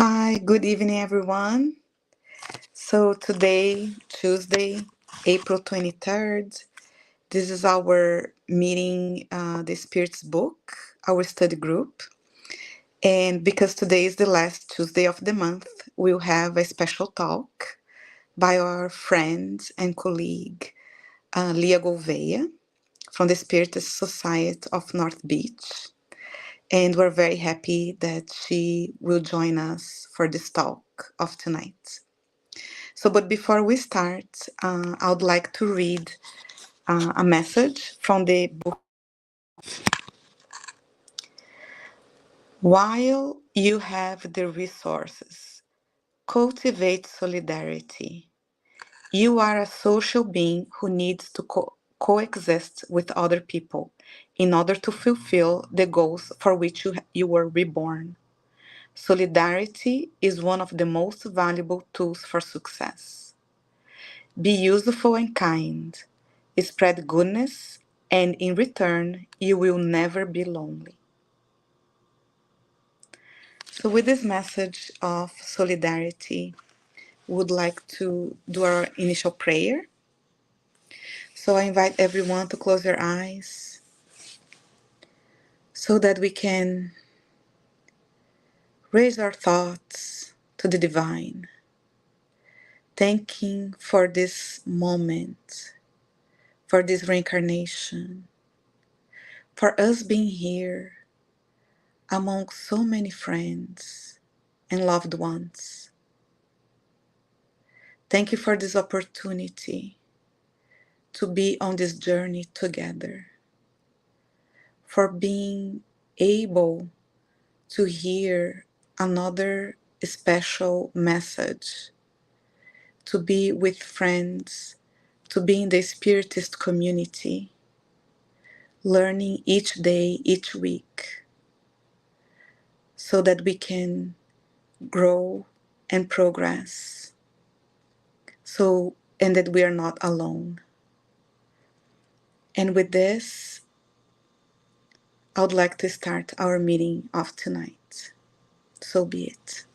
Hi, good evening, everyone. So today, Tuesday, April 23rd, this is our meeting, the Spirit's Book, our study group. And because today is the last Tuesday of the month, we'll have a special talk by our friend and colleague, Lia Gouveia, from the Spiritist Society of North Beach. And we're very happy that she will join us for this talk of tonight. So, but before we start, I would like to read a message from the book. While you have the resources, cultivate solidarity. You are a social being who needs to coexist with other people in order to fulfill the goals for which you were reborn. Solidarity is one of the most valuable tools for success. Be useful and kind. Spread goodness, and in return, you will never be lonely. So, with this message of solidarity, would like to do our initial prayer. So, I invite everyone to close their eyes so that we can raise our thoughts to the divine, thanking for this moment, for this reincarnation, for us being here among so many friends and loved ones. Thank you for this opportunity to be on this journey together, for being able to hear another special message, to be with friends, to be in the Spiritist community, learning each day, each week, so that we can grow and progress. So, and that we are not alone. And with this, I would like to start our meeting of tonight. So be it.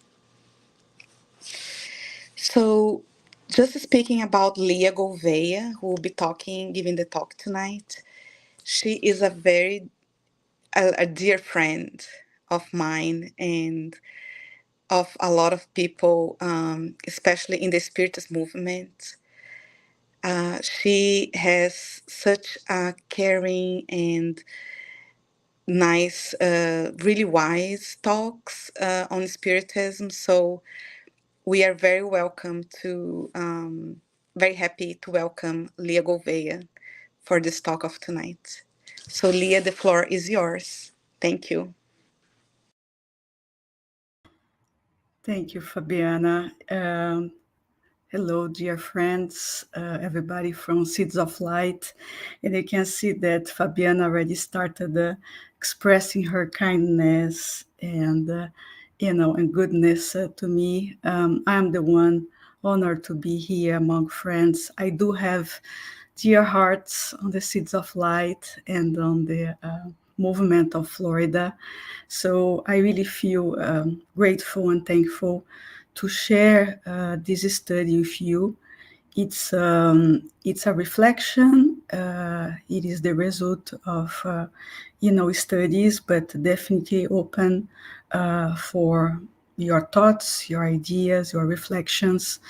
So, just speaking about Lia Gouveia, who will be giving the talk tonight, she is a dear friend of mine and of a lot of people, especially in the Spiritist movement. She has such a caring and nice, really wise talks on Spiritism. So we are very happy to welcome Lia Gouveia for this talk of tonight. So Lia, the floor is yours. Thank you. Thank you, Fabiana. Hello, dear friends, everybody from Seeds of Light. And you can see that Fabiana already started expressing her kindness and goodness to me. I'm the one honored to be here among friends. I do have dear hearts on the Seeds of Light and on the movement of Florida. So I really feel grateful and thankful to share this study with you. It's a reflection. It is the result of studies, but definitely open for your thoughts, your ideas, your reflections.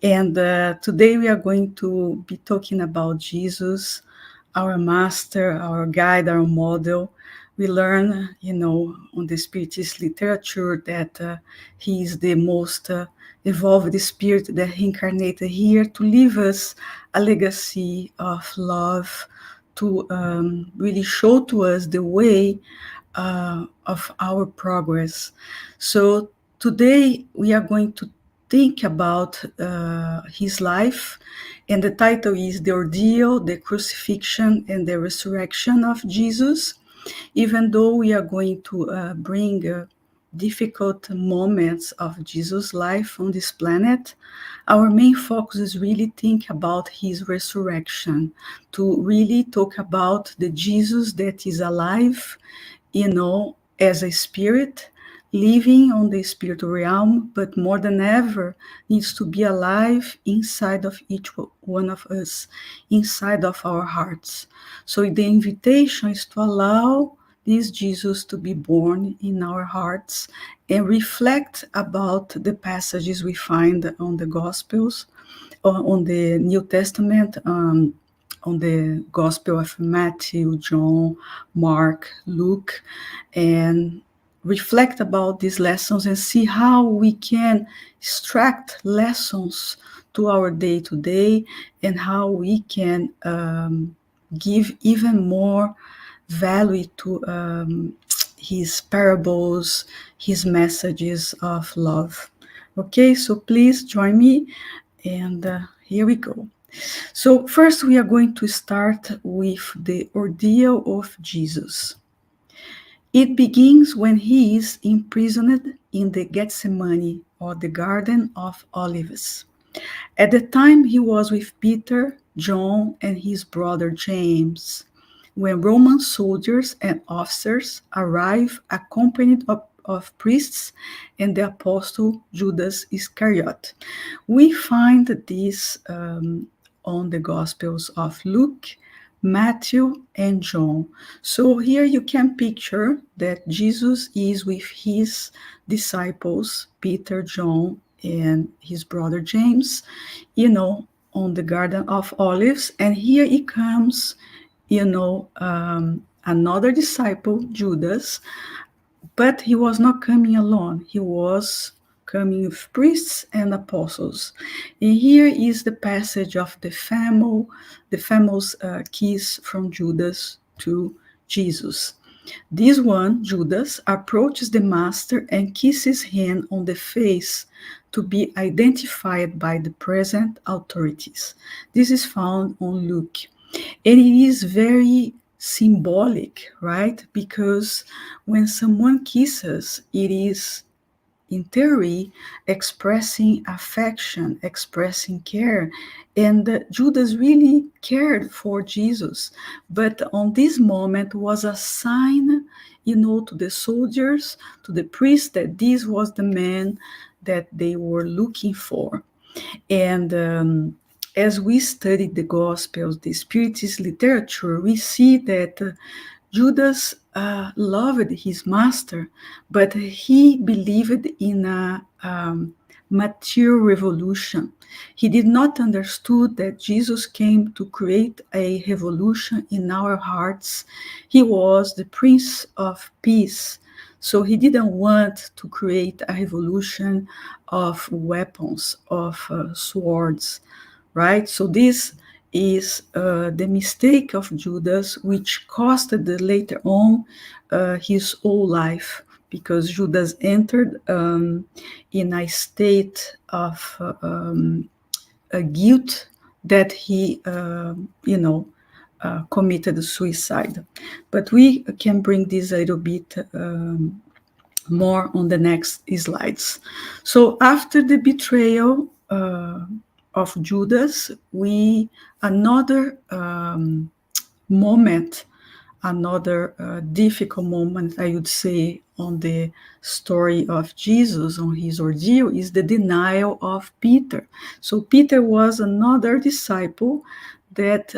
And today we are going to be talking about Jesus, our master, our guide, our model. We learn, on the Spiritist literature that he is the most evolved spirit that reincarnated here to leave us a legacy of love, to really show to us the way of our progress. So today we are going to think about his life, and the title is The Ordeal, the Crucifixion, and the Resurrection of Jesus. Even though we are going to bring difficult moments of Jesus' life on this planet, our main focus is really think about his resurrection, to really talk about the Jesus that is alive, as a spirit, living on the spiritual realm, but more than ever needs to be alive inside of each one of us, inside of our hearts. So the invitation is to allow this Jesus to be born in our hearts and reflect about the passages we find on the Gospels, on the New Testament, on the Gospel of Matthew, John, Mark, Luke, and reflect about these lessons and see how we can extract lessons to our day to day and how we can give even more value to his parables, his messages of love. Okay, so please join me, and here we go. So, first, we are going to start with the ordeal of Jesus. It begins when he is imprisoned in the Gethsemane, or the Garden of Olives. At the time, he was with Peter, John, and his brother James, when Roman soldiers and officers arrived accompanied of priests and the apostle Judas Iscariot. We find this on the Gospels of Luke, Matthew, and John. So here you can picture that Jesus is with his disciples, Peter, John, and his brother James, on the Garden of Olives. And here he comes, another disciple, Judas, but he was not coming alone. He was coming with priests and apostles. And here is the passage of the famous kiss from Judas to Jesus. This one, Judas, approaches the master and kisses him on the face to be identified by the present authorities. This is found on Luke. And it is very symbolic, right? Because when someone kisses, it is in theory expressing affection, expressing care. And Judas really cared for Jesus. But on this moment was a sign, to the soldiers, to the priests, that this was the man that they were looking for. And as we study the Gospels, the Spiritist literature, we see that Judas loved his master, but he believed in a material revolution. He did not understood that Jesus came to create a revolution in our hearts. He was the Prince of Peace. So he didn't want to create a revolution of weapons, of swords, right? So this is the mistake of Judas, which costed later on his whole life, because Judas entered in a state of guilt that he, committed suicide. But we can bring this a little bit more on the next slides. So after the betrayal of Judas, we another moment, another difficult moment, I would say, on the story of Jesus, on his ordeal, is the denial of Peter. So Peter was another disciple that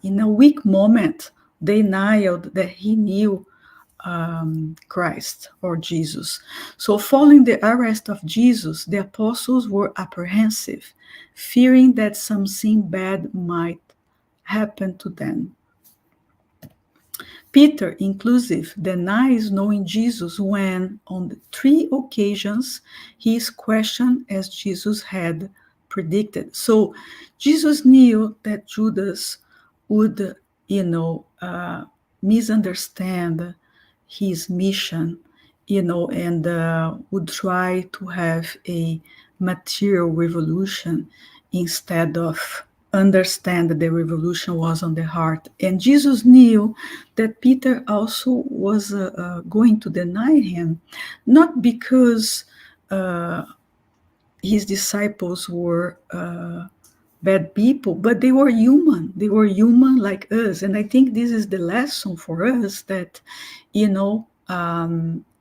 in a weak moment denied that he knew Christ or Jesus. So, following the arrest of Jesus, the apostles were apprehensive, fearing that something bad might happen to them. Peter, inclusive, denies knowing Jesus when, on the 3 occasions, he is questioned as Jesus had predicted. So Jesus knew that Judas would, misunderstand his mission, and would try to have a material revolution instead of understand that the revolution was on the heart. And Jesus knew that Peter also was going to deny him, not because his disciples were bad people, but they were human. They were human like us. And I think this is the lesson for us, that,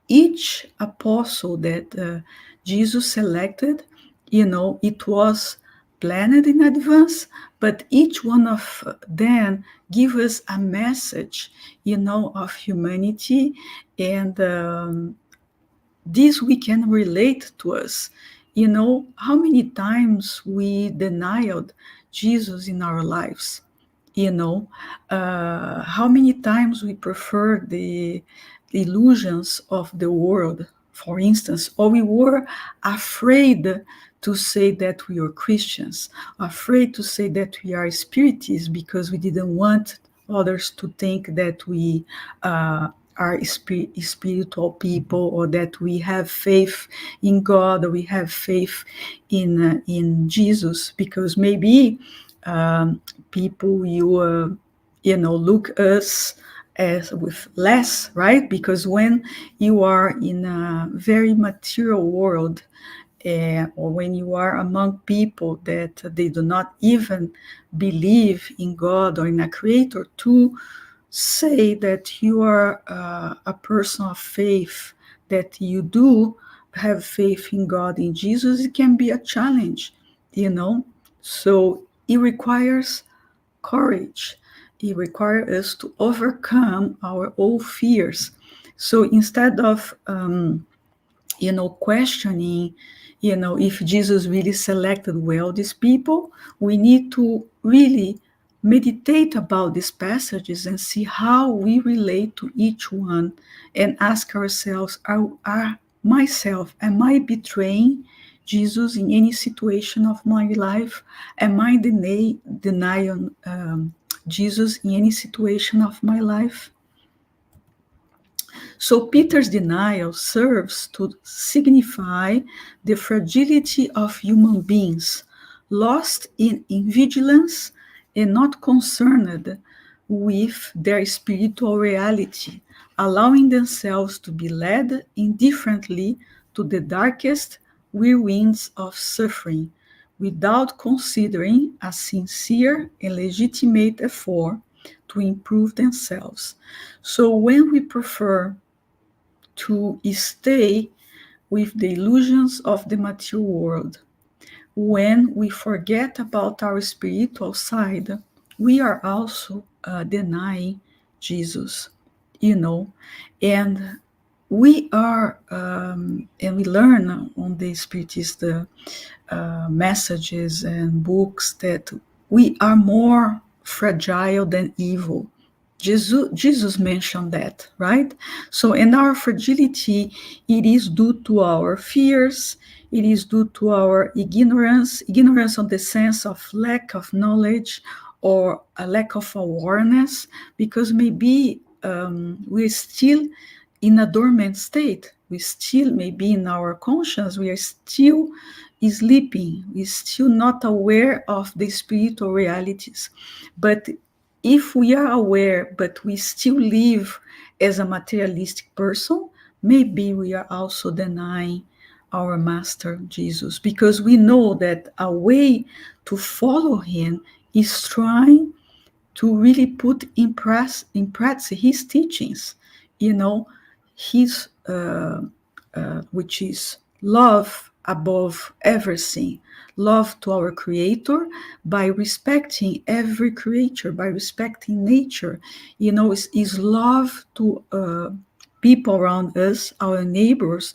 each apostle that Jesus selected, it was planned in advance, but each one of them give us a message, of humanity, and this we can relate to us. How many times we denied Jesus in our lives? How many times we prefer the illusions of the world, for instance, or we were afraid to say that we are Christians, afraid to say that we are spiritists because we didn't want others to think that we are spiritual people, or that we have faith in God, or we have faith in Jesus, because maybe people look us as with less, right? Because when you are in a very material world, or when you are among people that they do not even believe in God or in a creator, to say that you are a person of faith, that you do have faith in God, in Jesus, it can be a challenge, you know. So it requires courage. It requires us to overcome our own fears. So instead of questioning, if Jesus really selected well these people, we need to really meditate about these passages and see how we relate to each one, and ask ourselves, am I betraying Jesus in any situation of my life? Am I denying Jesus in any situation of my life? So Peter's denial serves to signify the fragility of human beings, lost in vigilance and not concerned with their spiritual reality, allowing themselves to be led indifferently to the darkest whirlwinds of suffering, without considering a sincere and legitimate effort to improve themselves. So when we prefer to stay with the illusions of the material world, when we forget about our spiritual side, we are also denying Jesus, you know, and and we learn on the Spiritist messages and books that we are more fragile than evil. Jesus mentioned that, right? So, and our fragility, it is due to our fears, it is due to our ignorance on the sense of lack of knowledge or a lack of awareness, because maybe we're still in a dormant state. We still, maybe in our conscience, we are still sleeping. We're still not aware of the spiritual realities. But if we are aware, but we still live as a materialistic person, maybe we are also denying our Master Jesus, because we know that a way to follow him is trying to really put in practice his teachings, you know, his which is love above everything, love to our creator, by respecting every creature, by respecting nature, is love to people around us, our neighbors,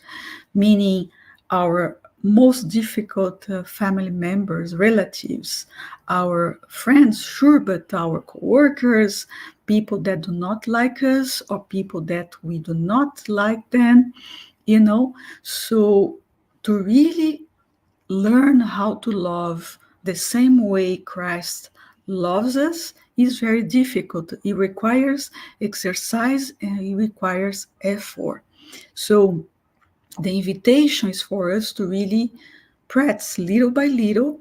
meaning our most difficult family members, relatives, our friends, sure, but our co-workers, people that do not like us, or people that we do not like them, So to really learn how to love the same way Christ loves us is very difficult. It requires exercise and it requires effort. So the invitation is for us to really practice little by little,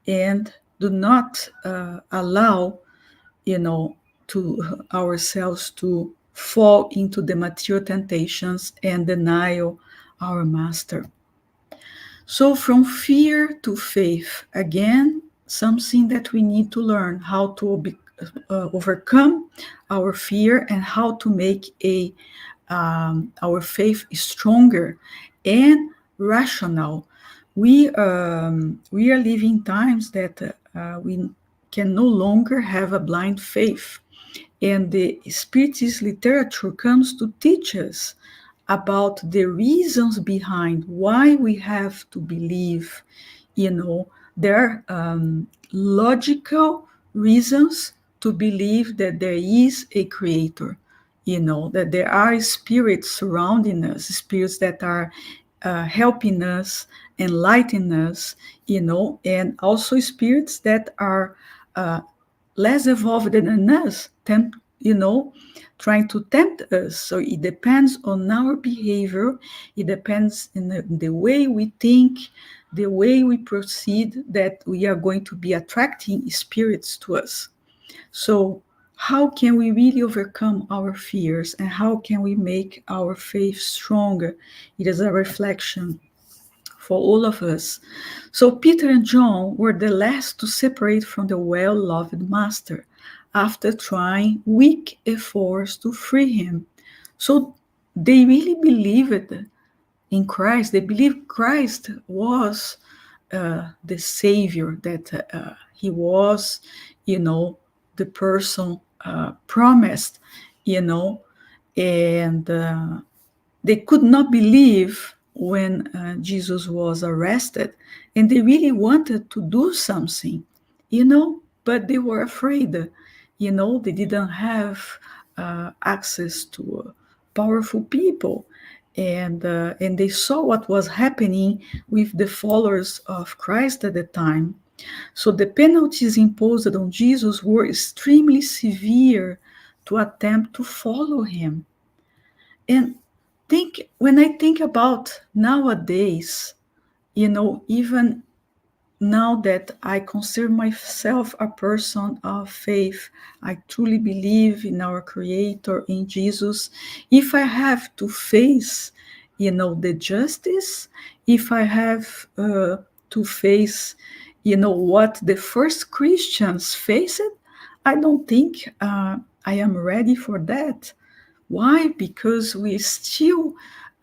and do not allow, to ourselves to fall into the material temptations and denial our Master. So, from fear to faith, again, something that we need to learn how to overcome our fear, and how to make a our faith is stronger and rational. We are living times that we can no longer have a blind faith, and the Spiritist literature comes to teach us about the reasons behind why we have to believe. There are logical reasons to believe that there is a creator, that there are spirits surrounding us, spirits that are helping us, enlightening us, and also spirits that are uh, less evolved than us, trying to tempt us. So it depends on our behavior. It depends in the way we think, the way we proceed, that we are going to be attracting spirits to us. So how can we really overcome our fears, and how can we make our faith stronger? It is a reflection for all of us. So Peter and John were the last to separate from the well-loved master after trying weak efforts to free him. So they really believed in Christ. They believed Christ was the Savior, that he was, the person promised, you know, and they could not believe when Jesus was arrested, and they really wanted to do something, but they were afraid. They didn't have access to powerful people, and they saw what was happening with the followers of Christ at the time. So the penalties imposed on Jesus were extremely severe to attempt to follow him. And when I think about nowadays, even now that I consider myself a person of faith, I truly believe in our Creator, in Jesus. If I have to face, the justice, if I have to face, what the first Christians faced, I don't think I am ready for that. Why? Because we still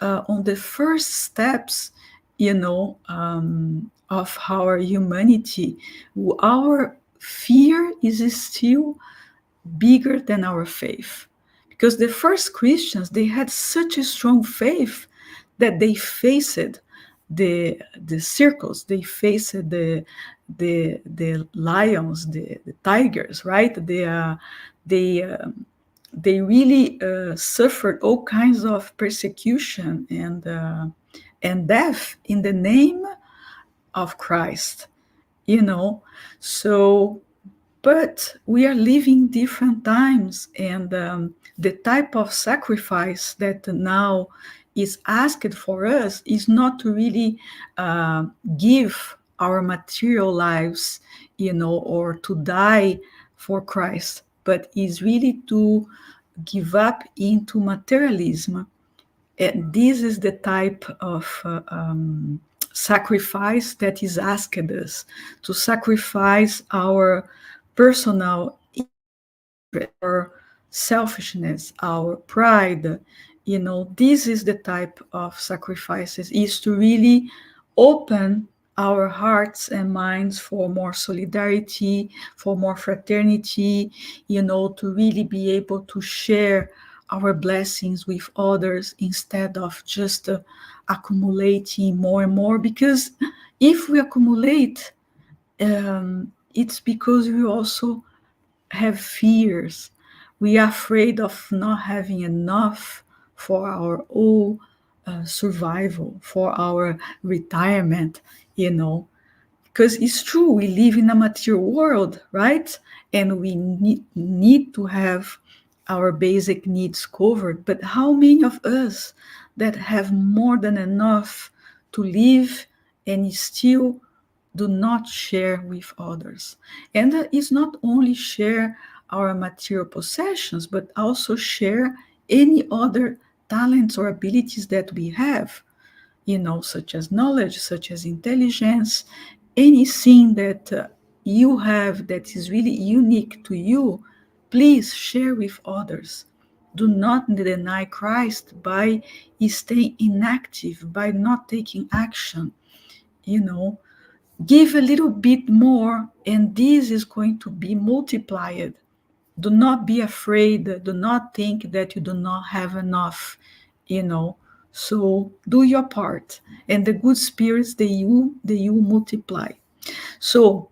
on the first steps, of our humanity. Our fear is still bigger than our faith, because the first Christians, they had such a strong faith that they faced the circles, they faced the lions, the tigers, right? They they really suffered all kinds of persecution and death in the name of Christ, you know. So, but we are living different times, and the type of sacrifice that now is asked for us is not to really give our material lives, or to die for Christ, but is really to give up into materialism. And this is the type of sacrifice that is asked us, to sacrifice our personal our selfishness, our pride. This is the type of sacrifices, is to really open our hearts and minds for more solidarity, for more fraternity, to really be able to share our blessings with others instead of just accumulating more and more. Because if we accumulate, it's because we also have fears. We are afraid of not having enough for our own survival, for our retirement, because it's true, we live in a material world, right? And we need to have our basic needs covered. But how many of us that have more than enough to live and still do not share with others? And it's not only share our material possessions, but also share any other talents or abilities that we have, such as knowledge, such as intelligence, anything that you have that is really unique to you. Please share with others. do not deny Christ by staying inactive, by not taking action. You know, give a little bit more, and this is going to be multiplied. Do not be afraid. Do not think that you do not have enough, you know. So do your part, and the good spirits they will multiply. So,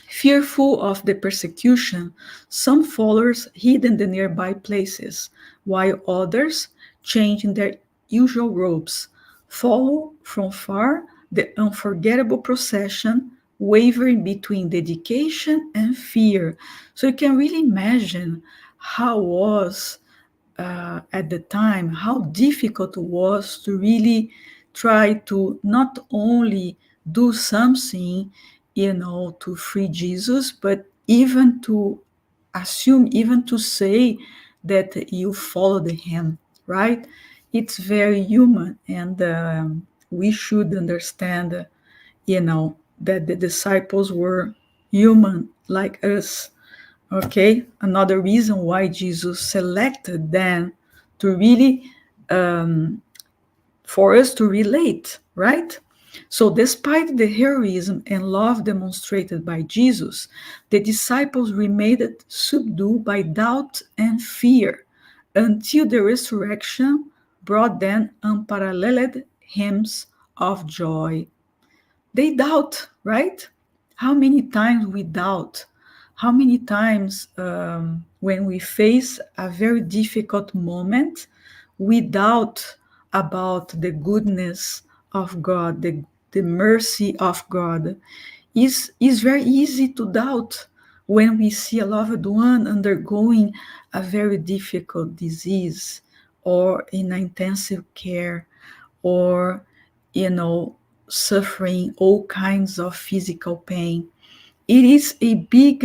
fearful of the persecution, some followers hid in the nearby places, while others, changing their usual robes, follow from far the unforgettable procession, wavering between dedication and fear. So you can really imagine how was at the time, how difficult it was to really try to not only do something, to free Jesus, but even to assume, even to say that you followed him, right? It's very human, and we should understand, that the disciples were human like us. Okay, another reason why Jesus selected them to really for us to relate, right? So, despite the heroism and love demonstrated by Jesus, the disciples remained subdued by doubt and fear until the resurrection brought them unparalleled hymns of joy. They doubt, right? How many times we doubt? How many times when we face a very difficult moment, we doubt about the goodness of God, the mercy of God? Is very easy to doubt when we see a loved one undergoing a very difficult disease or in intensive care, or suffering all kinds of physical pain. It is a big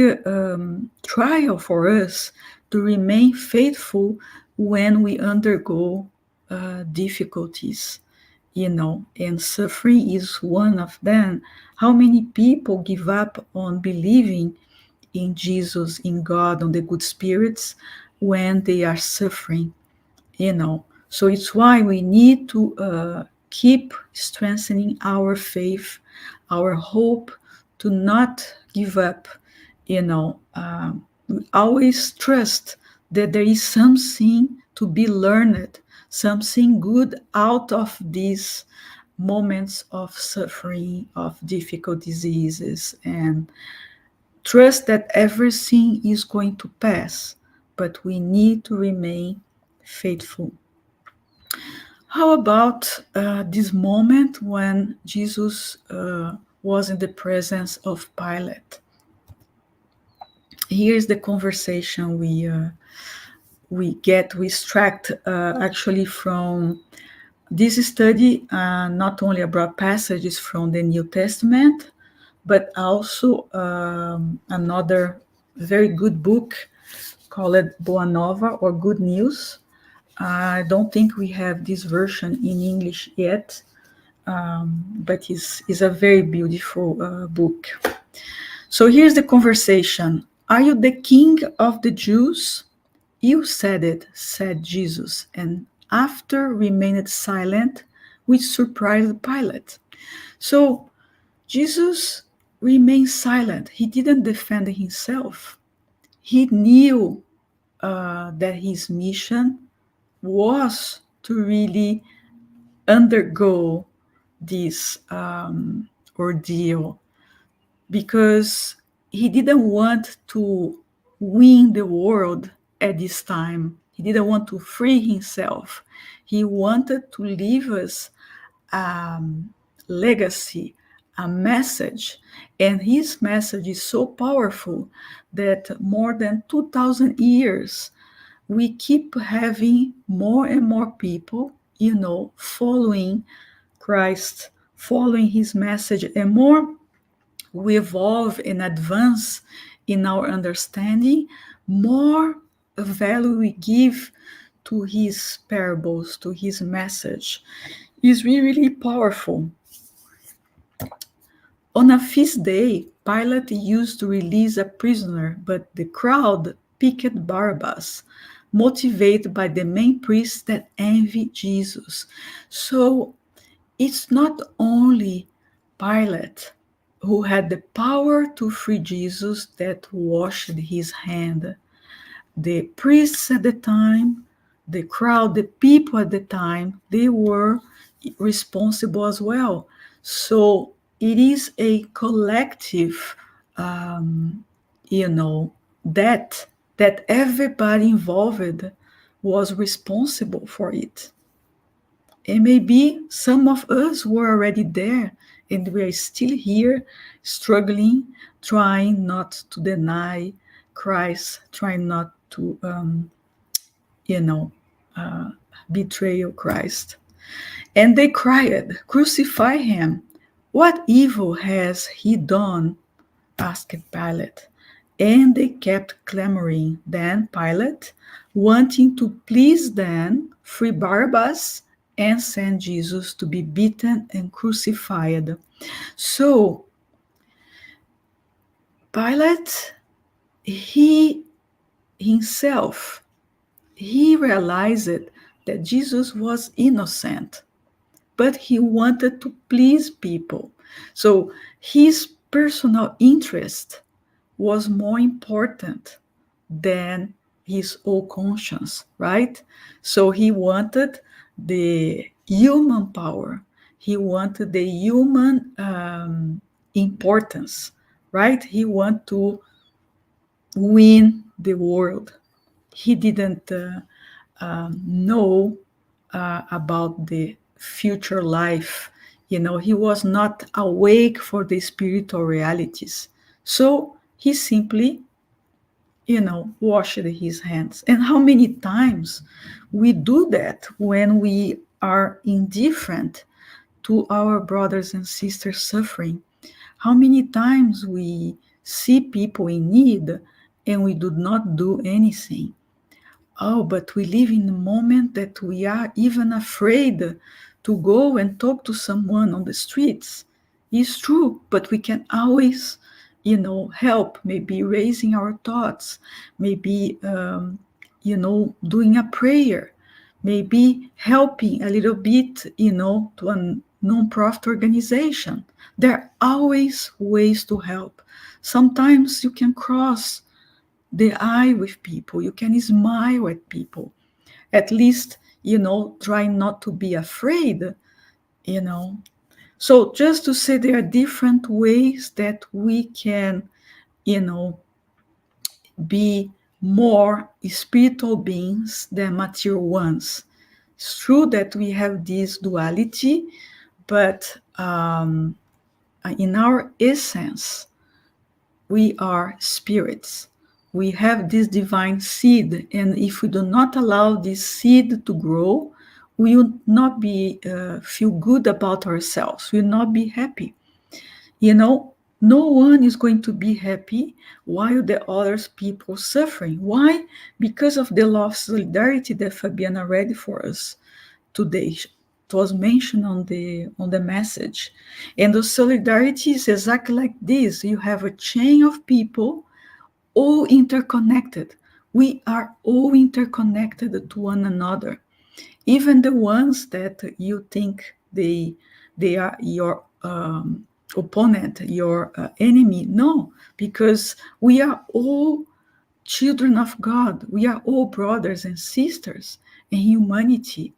trial for us to remain faithful when we undergo difficulties, and suffering is one of them. How many people give up on believing in Jesus, in God, on the good spirits when they are suffering? So it's why we need to keep strengthening our faith, our hope, to not give up. We always trust that there is something to be learned, something good out of these moments of suffering, of difficult diseases, and trust that everything is going to pass, but we need to remain faithful. How about this moment when Jesus was in the presence of Pilate? Here's the conversation we extract actually from this study, not only about passages from the New Testament, but also another very good book called Boa Nova, or Good News. I don't think we have this version in English yet, but it's a very beautiful book. So here's the conversation. Are you the king of the Jews? You said it, said Jesus, and after remained silent, which surprised Pilate. So Jesus remained silent. He didn't defend himself. He knew that his mission was to really undergo this ordeal, because he didn't want to win the world at this time. He didn't want to free himself. He wanted to leave us a legacy, a message. And his message is so powerful that more than 2,000 years, we keep having more and more people, following Christ, following his message, and more we evolve and advance in our understanding, more value we give to his parables, to his message. Is really, really powerful. On a feast day, Pilate used to release a prisoner, but the crowd picked Barabbas. motivated by the main priests that envy Jesus. So it's not only Pilate who had the power to free Jesus that washed his hand. The priests at the time, the crowd, the people at the time, they were responsible as well. So it is a collective, um, you know, that everybody involved was responsible for it. And maybe some of us were already there and we are still here struggling, trying not to deny Christ, trying not to, you know, uh, betray Christ. And they cried, "Crucify him. What evil has he done?" asked Pilate. And they kept clamoring. Then Pilate, wanting to please them, free Barabbas and sent Jesus to be beaten and crucified. So Pilate, he himself, he realized that Jesus was innocent, but he wanted to please people. So his personal interest was more important than his own conscience, right? So he wanted the human power, he wanted the human importance, right? He wanted to win the world. He didn't know about the future life. You know, he was not awake for the spiritual realities. So he simply, washed his hands. And how many times we do that when we are indifferent to our brothers and sisters suffering? How many times we see people in need and we do not do anything? Oh, but we live in a moment that we are even afraid to go and talk to someone on the streets. It's true, but we can always, help, maybe raising our thoughts, maybe, doing a prayer, maybe helping a little bit, to a non-profit organization. There are always ways to help. Sometimes you can cross the eye with people, you can smile at people, at least, try not to be afraid, you know. So just to say, there are different ways that we can, you know, be more spiritual beings than material ones. It's true that we have this duality, but in our essence, we are spirits. We have this divine seed, and if we do not allow this seed to grow, we will not be feel good about ourselves. We will not be happy. No one is going to be happy while the other people suffering. Why? Because of the law of solidarity that Fabiana read for us today. It was mentioned on the message. And the solidarity is exactly like this. You have a chain of people all interconnected. We are all interconnected to one another. Even the ones that you think they are your opponent, your enemy. No, because we are all children of God. We are all brothers and sisters in humanity.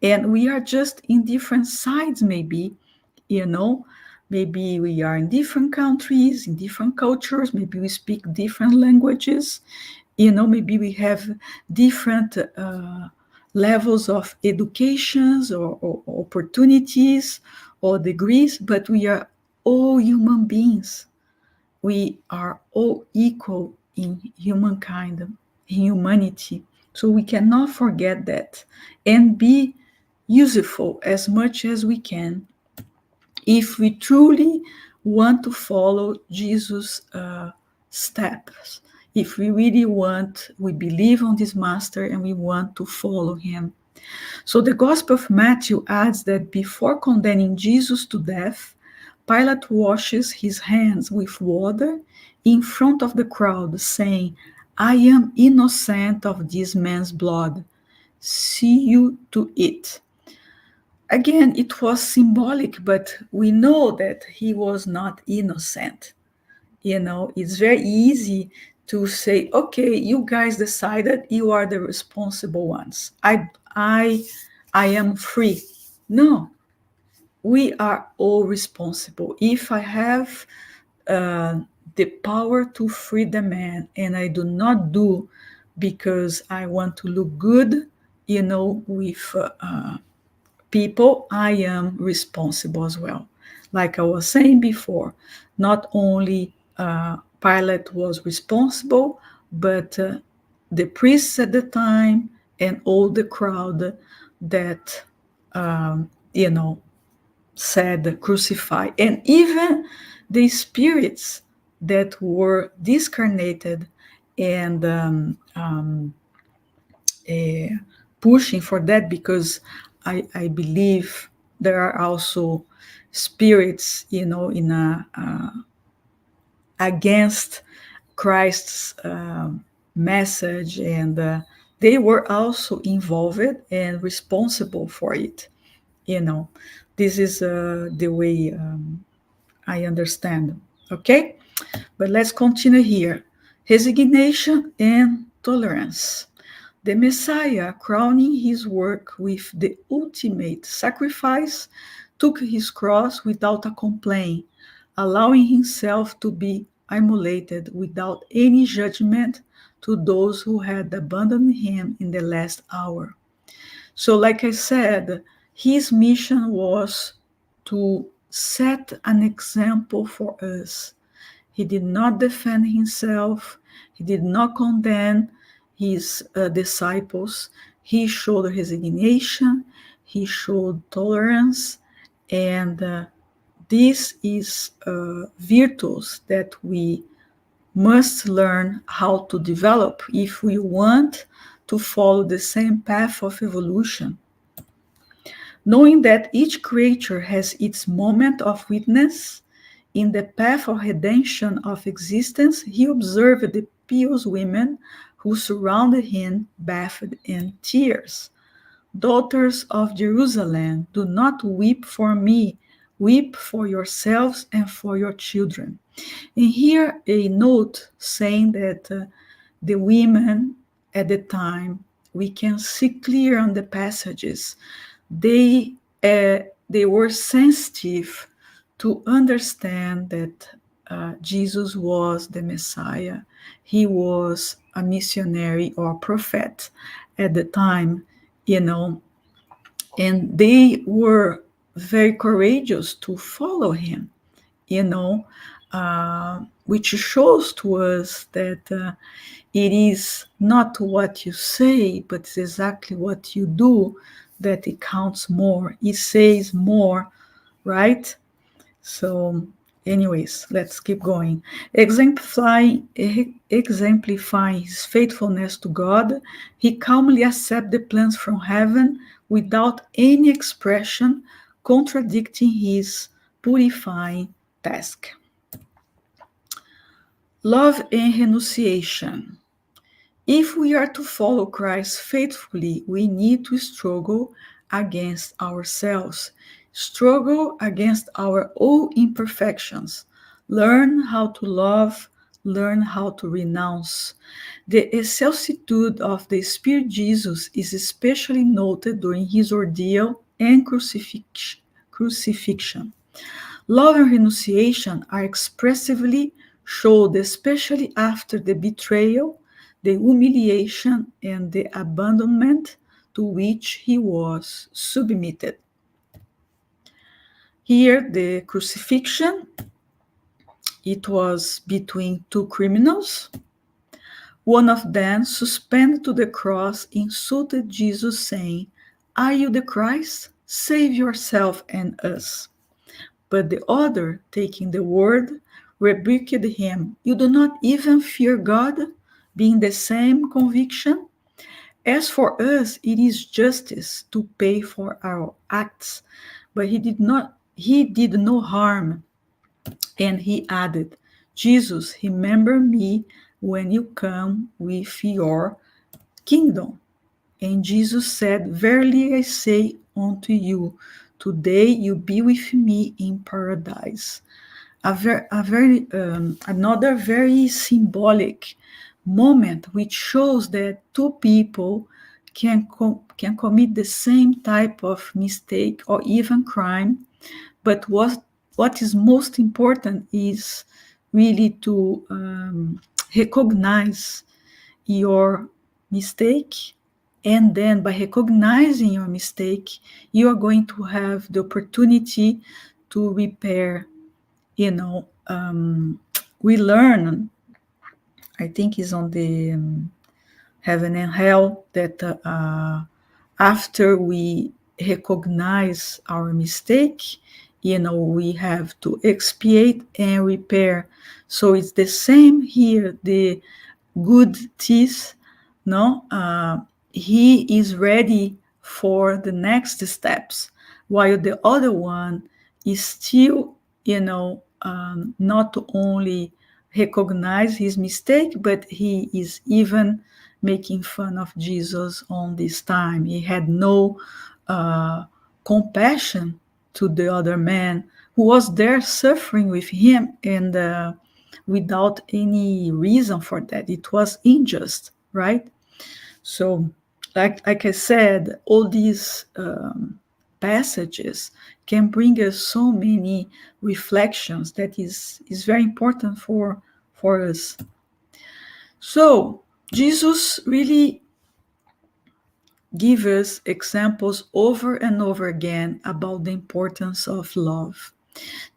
And we are just in different sides, maybe, you know. Maybe we are in different countries, in different cultures. Maybe we speak different languages. Maybe we have different levels of educations or opportunities or degrees, but we are all human beings. We are all equal in humankind, in humanity. So we cannot forget that and be useful as much as we can if we truly want to follow Jesus' steps. If we really want, we believe on this master and we want to follow him. So the Gospel of Matthew adds that before condemning Jesus to death, Pilate washes his hands with water in front of the crowd, saying, I am innocent of this man's blood. See you to it. Again, it was symbolic, but we know that he was not innocent. It's very easy to say, okay, you guys decided, you are the responsible ones. I am free. No, we are all responsible. If I have uh, the power to free the man and I do not do because I want to look good, with people, I am responsible as well. Like I was saying before, not only Pilate was responsible, but the priests at the time and all the crowd that, um, you know, said crucify, and even the spirits that were discarnated and uh, pushing for that, because I believe there are also spirits, in a against Christ's message, and they were also involved and responsible for it. You know, this is the way I understand. Okay, but let's continue here. Resignation and tolerance. The Messiah, crowning his work with the ultimate sacrifice, took his cross without a complaint, allowing himself to be immolated without any judgment to those who had abandoned him in the last hour. So, like I said, his mission was to set an example for us. He did not defend himself. He did not condemn his disciples. He showed resignation. He showed tolerance. And this is virtues that we must learn how to develop if we want to follow the same path of evolution. Knowing that each creature has its moment of witness, in the path of redemption of existence, he observed the pious women who surrounded him, bathed in tears. Daughters of Jerusalem, do not weep for me, weep for yourselves and for your children. And here a note saying that the women at the time, we can see clear on the passages, they they were sensitive to understand that Jesus was the Messiah. He was a missionary or prophet at the time, you know, and they were very courageous to follow him, which shows to us that it is not what you say, but it's exactly what you do that it counts more. It says more, right? So, anyways, let's keep going. Exemplifying his faithfulness to God, he calmly accepts the plans from heaven without any expression contradicting his purifying task. Love and renunciation. If we are to follow Christ faithfully, we need to struggle against ourselves, struggle against our own imperfections, learn how to love, learn how to renounce. The vicissitude of the Spirit Jesus is especially noted during his ordeal and crucifixion. Love and renunciation are expressively showed, especially after the betrayal, the humiliation, and the abandonment to which he was submitted. Here, the crucifixion, it was between two criminals. One of them, suspended to the cross, insulted Jesus, saying, "Are you the Christ? Save yourself and us." But the other, taking the word, rebuked him. "You do not even fear God, being the same conviction? As for us, it is justice to pay for our acts." But he did no harm. And he added, "Jesus, remember me when you come with your kingdom. And Jesus said, Verily I say unto you, today you be with me in paradise. Another very symbolic moment which shows that two people can commit the same type of mistake or even crime, but what is most important is really to recognize your mistake, and then by recognizing your mistake you are going to have the opportunity to repair. We learn, I think is on the heaven and hell, that after we recognize our mistake, we have to expiate and repair. So it's the same here. The good thief, no, he is ready for the next steps, while the other one is still, not only recognize his mistake, but he is even making fun of Jesus on this time. He had no uh, compassion to the other man who was there suffering with him, and without any reason for that. It was unjust, right? So, like I said, all these passages can bring us so many reflections that is very important for us. So, Jesus really give us examples over and over again about the importance of love.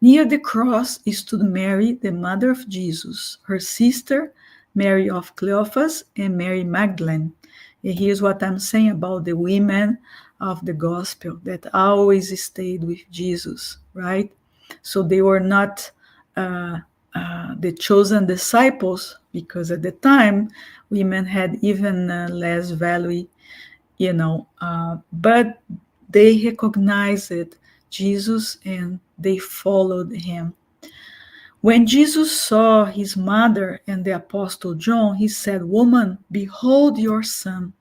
Near the cross stood Mary, the mother of Jesus, her sister, Mary of Cleophas, and Mary Magdalene. And here's what I'm saying about the women of the gospel that always stayed with Jesus, right? So they were not uh, the chosen disciples, because at the time women had even less value, but they recognized Jesus and they followed him. When Jesus saw his mother and the apostle John, he said, Woman, behold your son.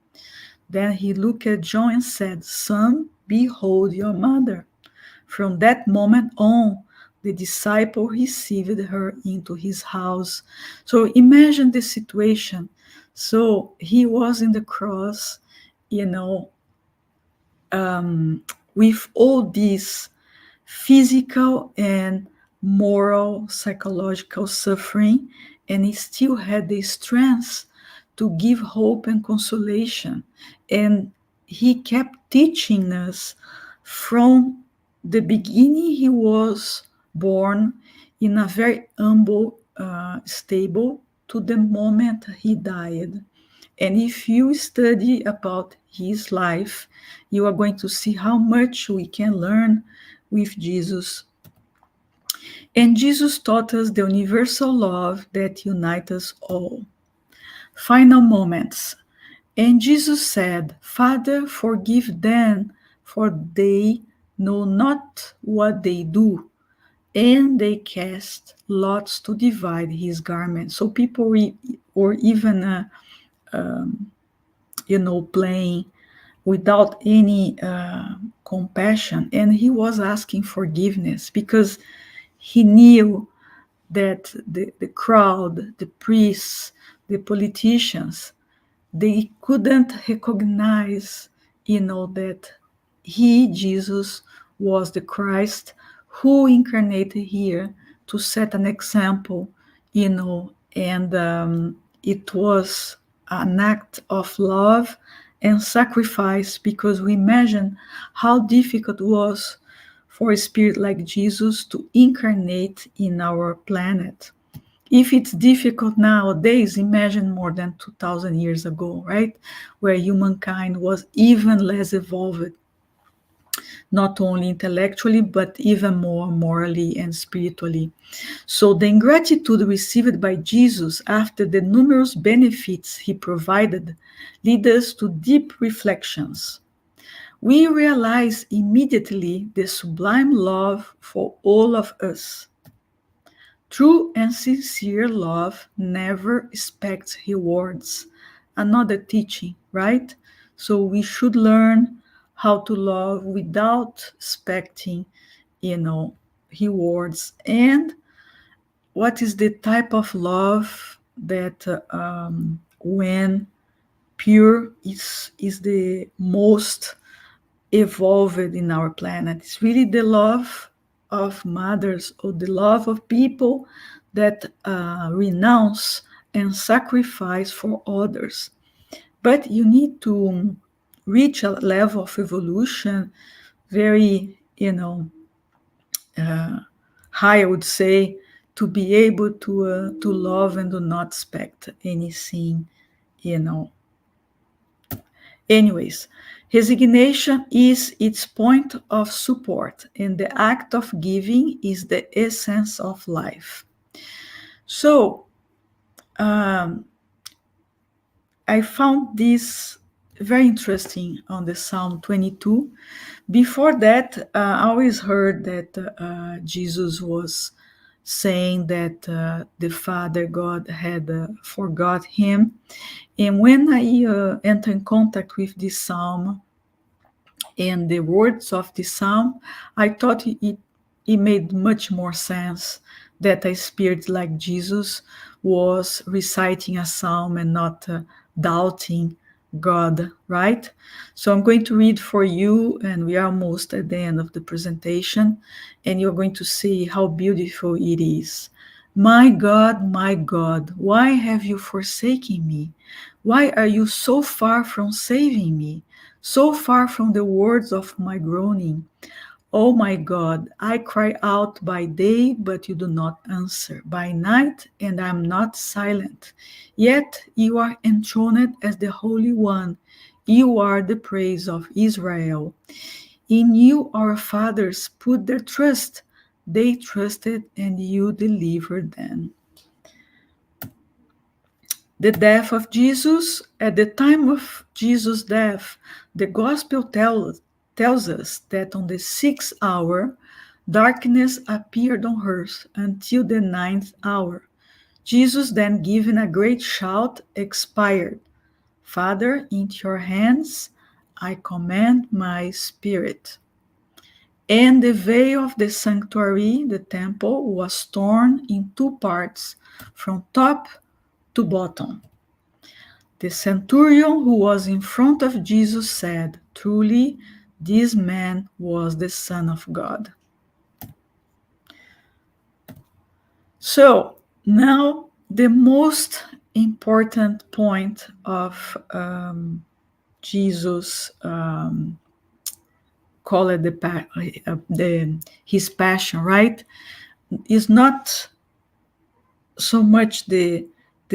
Then he looked at John and said, Son, behold your mother. From that moment on, the disciple received her into his house. So imagine the situation. So he was in the cross, you know, with all these physical and moral, psychological suffering, and he still had the strength to give hope and consolation. And he kept teaching us from the beginning. He was born in a very humble stable to the moment he died. And if you study about his life, you are going to see how much we can learn with Jesus. And Jesus taught us the universal love that unites us all. Final moments. And Jesus said, Father, forgive them, for they know not what they do. And they cast lots to divide his garment. So people were even, playing without any compassion. And he was asking forgiveness because he knew that the crowd, the priests, the politicians, they couldn't recognize, that he, Jesus, was the Christ who incarnated here to set an example, and it was an act of love and sacrifice, because we imagine how difficult it was for a spirit like Jesus to incarnate in our planet. If it's difficult nowadays, imagine more than 2,000 years ago, right? Where humankind was even less evolved, not only intellectually, but even more morally and spiritually. So the ingratitude received by Jesus after the numerous benefits he provided lead us to deep reflections. We realize immediately the sublime love for all of us. True and sincere love never expects rewards. Another teaching, right? So we should learn how to love without expecting, you know, rewards. And what is the type of love that, when pure, is the most evolved in our planet? It's really the love of mothers, or the love of people that renounce and sacrifice for others. But you need to reach a level of evolution very, high, I would say, to be able to love and do not expect anything, you know. Anyways, resignation is its point of support, and the act of giving is the essence of life. So, um, I found this very interesting on the Psalm 22. Before that, I always heard that Jesus was saying that the Father God had forgot him. And when I enter in contact with this psalm and the words of the psalm, I thought it made much more sense that a spirit like Jesus was reciting a psalm and not doubting God, right? So I'm going to read for you, and we are almost at the end of the presentation, and you're going to see how beautiful it is. My God, why have you forsaken me? Why are you so far from saving me? So far from the words of my groaning. O my God, I cry out by day, but you do not answer, by night, and I am not silent. Yet you are enthroned as the Holy One. You are the praise of Israel. In you our fathers put their trust. They trusted, and you delivered them. The death of Jesus, at the time of Jesus' death, the gospel tells us that on the sixth hour, darkness appeared on earth until the ninth hour. Jesus, then giving a great shout, expired. Father, into your hands I commend my spirit. And the veil of the sanctuary, the temple, was torn in two parts, from top to bottom. The centurion who was in front of Jesus said, "Truly, this man was the Son of God." So, now the most important point of Jesus, call it his passion, right? Is not so much the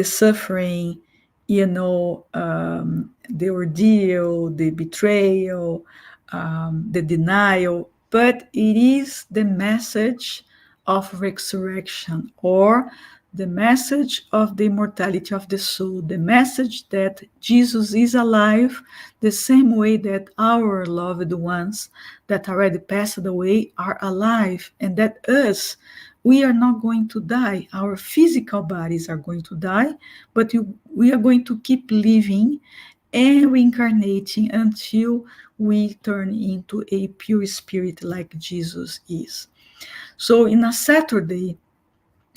suffering, the ordeal, the betrayal, the denial, but it is the message of resurrection, or the message of the immortality of the soul, the message that Jesus is alive, the same way that our loved ones that already passed away are alive, and that us, we are not going to die. Our physical bodies are going to die, but we are going to keep living and reincarnating until we turn into a pure spirit like Jesus is. So, in a Saturday,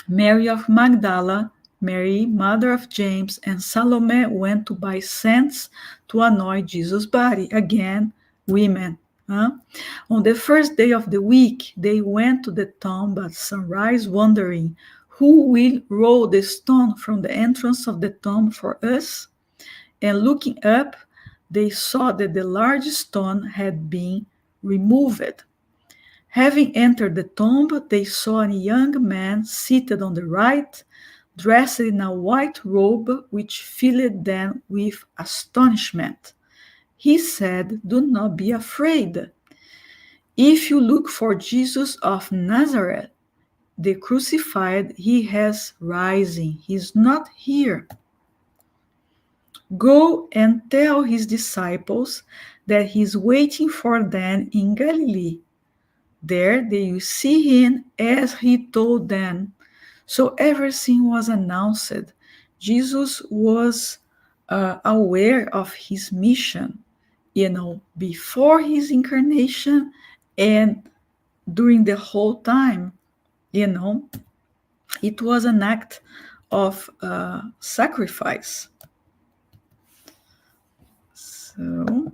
Mary of Magdala, Mary, mother of James, and Salome went to buy scents to anoint Jesus' body. Again, women. Huh? On the first day of the week, they went to the tomb at sunrise, wondering, who will roll the stone from the entrance of the tomb for us? And looking up, they saw that the large stone had been removed. Having entered the tomb, they saw a young man seated on the right, dressed in a white robe, which filled them with astonishment. He said, "Do not be afraid. If you look for Jesus of Nazareth, the crucified, he has risen. He is not here. Go and tell his disciples that he is waiting for them in Galilee. There they will see him as he told them." So everything was announced. Jesus was aware of his mission, before his incarnation and during the whole time. You know, it was an act of sacrifice. So,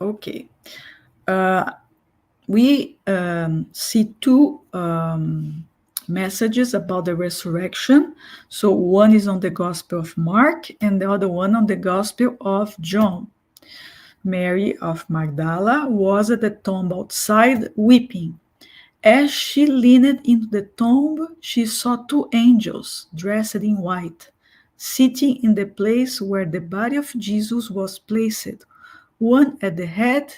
okay. Uh, we see two messages about the resurrection. So, one is on the Gospel of Mark, and the other one on the Gospel of John. Mary of Magdala was at the tomb outside weeping. As she leaned into the tomb, she saw two angels dressed in white, sitting in the place where the body of Jesus was placed, one at the head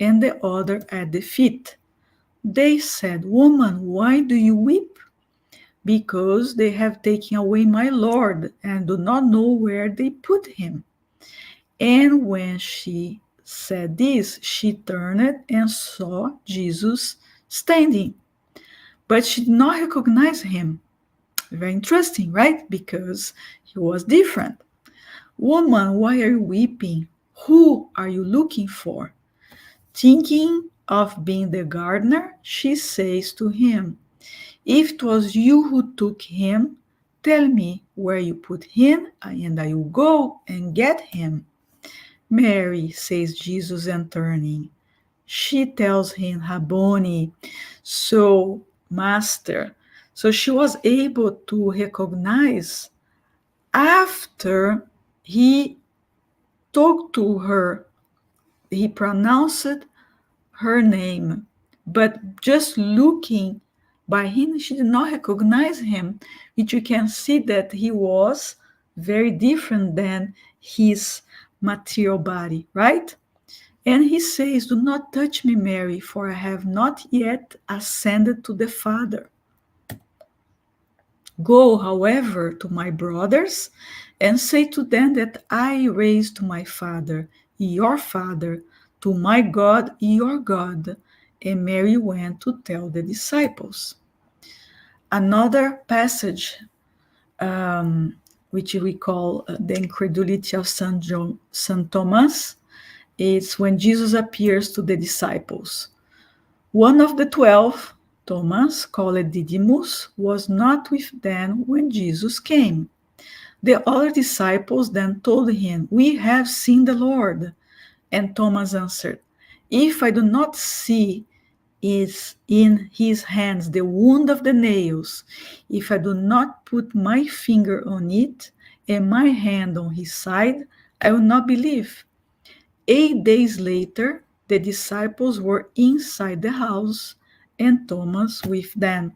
and the other at the feet. They said, "Woman, why do you weep?" "Because they have taken away my Lord and do not know where they put him." And when she said this, she turned and saw Jesus standing, but she did not recognize him. Very interesting, right? Because he was different. "Woman, why are you weeping? Who are you looking for?" Thinking of being the gardener, she says to him, "If it was you who took him, tell me where you put him, and I will go and get him." "Mary," says Jesus, and turning. She tells him, "Rabboni," so master. So she was able to recognize after he talked to her, he pronounced her name, but just looking by him, she did not recognize him, which you can see that he was very different than his material body, right? And he says, "Do not touch me, Mary, for I have not yet ascended to the Father. Go, however, to my brothers and say to them that I raised to my Father, your Father, to my God, your God." And Mary went to tell the disciples. Another passage, which we call the incredulity of Saint Thomas, is when Jesus appears to the disciples. One of the 12, Thomas, called Didymus, was not with them when Jesus came. The other disciples then told him, "We have seen the Lord." And Thomas answered, "If I do not see is in his hands the wound of the nails, if I do not put my finger on it and my hand on his side, I will not believe." 8 days later, the disciples were inside the house and Thomas with them.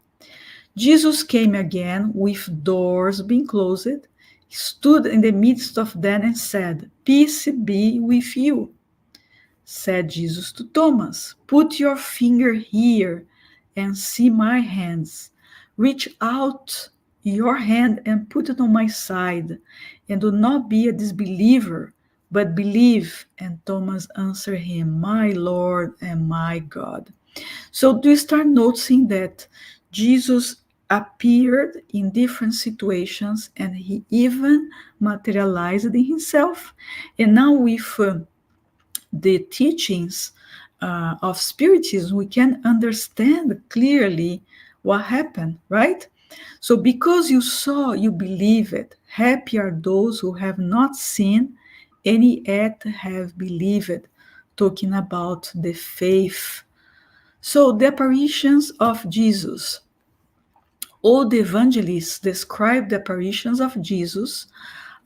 Jesus came again with doors being closed, stood in the midst of them and said, "Peace be with you." Said Jesus to Thomas, "Put your finger here and see my hands. Reach out your hand and put it on my side, and do not be a disbeliever, but believe." And Thomas answered him, "My Lord and my God." So do you start noticing that Jesus appeared in different situations and he even materialized in himself? And now with the teachings of Spiritism, we can understand clearly what happened, right? So, because you saw, you believe it. Happy are those who have not seen and yet have believed. Talking about the faith. So, the apparitions of Jesus. All the evangelists describe the apparitions of Jesus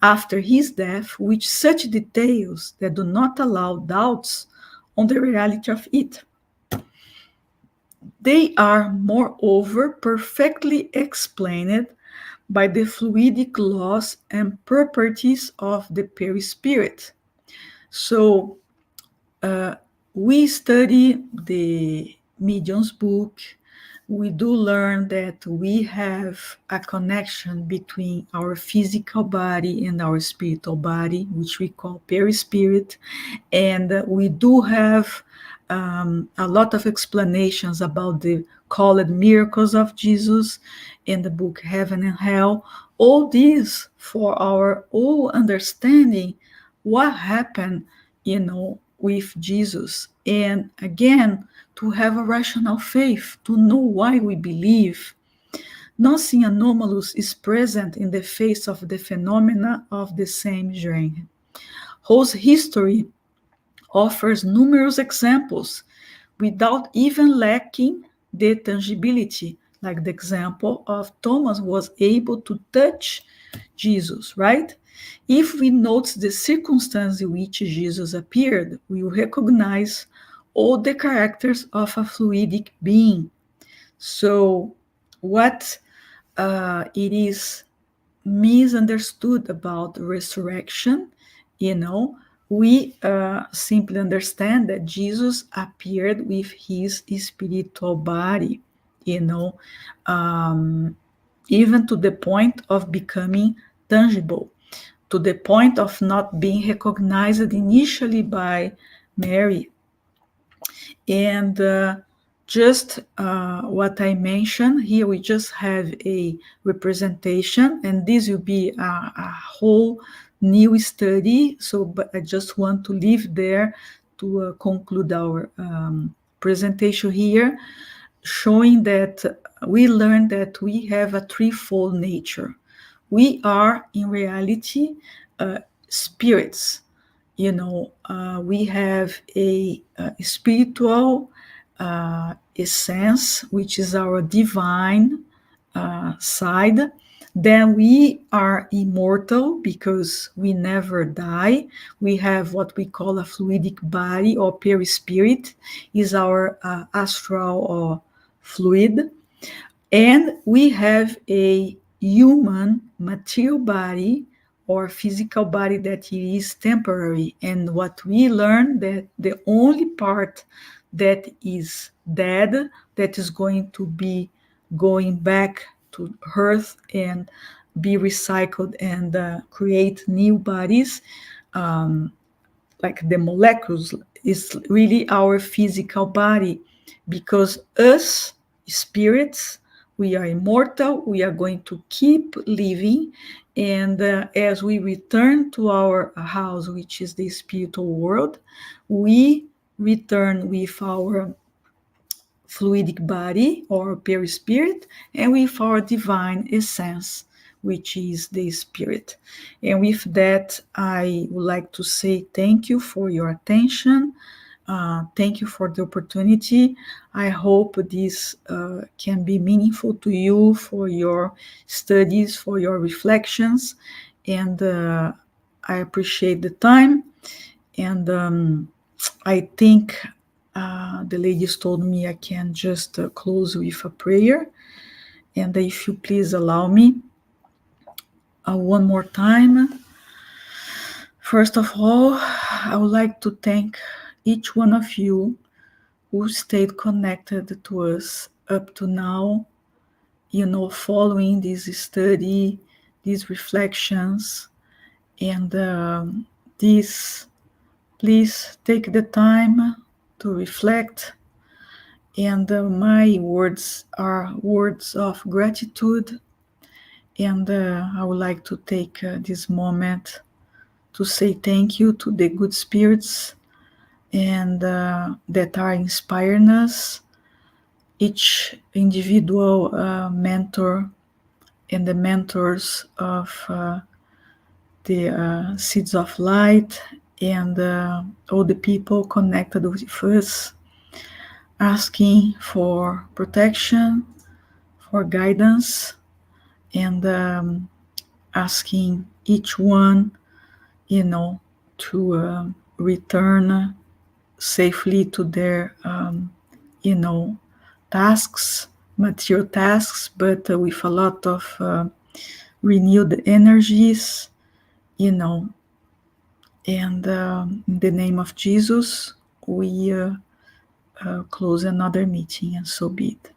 after his death with such details that do not allow doubts on the reality of it. They are, moreover, perfectly explained by the fluidic laws and properties of the perispirit. So, uh, we study the medium's book. We do learn that we have a connection between our physical body and our spiritual body, which we call perispirit. And we do have a lot of explanations about the called miracles of Jesus in the book Heaven and Hell. All these for our all understanding what happened, with Jesus. And again, to have a rational faith, to know why we believe. Nothing anomalous is present in the face of the phenomena of the same genre, whose history offers numerous examples without even lacking the tangibility, like the example of Thomas was able to touch Jesus, right? If we note the circumstance in which Jesus appeared, we will recognize all the characters of a fluidic being. So, what it is misunderstood about resurrection, you know, we simply understand that Jesus appeared with his spiritual body, you know, um, even to the point of becoming tangible, to the point of not being recognized initially by Mary. And just what I mentioned here, we just have a representation, and this will be a whole new study. So, but I just want to leave there to conclude our presentation here, showing that we learned that we have a threefold nature. We are, in reality, spirits. We have a spiritual essence, which is our divine side. Then we are immortal because we never die. We have what we call a fluidic body, or perispirit is our astral or fluid. And we have a human material body or physical body that is temporary. And what we learn, that the only part that is dead, that is going to be going back to earth and be recycled and create new bodies, um, like the molecules, is really our physical body, because us spirits, we are immortal, we are going to keep living. And as we return to our house, which is the spiritual world, we return with our fluidic body or perispirit, and with our divine essence, which is the spirit. And with that, I would like to say thank you for your attention. Thank you for the opportunity. I hope this can be meaningful to you for your studies, for your reflections. And I appreciate the time. And I think the ladies told me I can just close with a prayer. And if you please allow me one more time. First of all, I would like to thank each one of you who stayed connected to us up to now, following this study, these reflections, and this. Please take the time to reflect. And my words are words of gratitude. And I would like to take this moment to say thank you to the good spirits and that are inspiring us, each individual mentor and the mentors of the Seeds of Light, and all the people connected with us, asking for protection, for guidance, and asking each one, to return safely to their, tasks, material tasks, but with a lot of renewed energies, you know. And in the name of Jesus, we close another meeting, and so be it.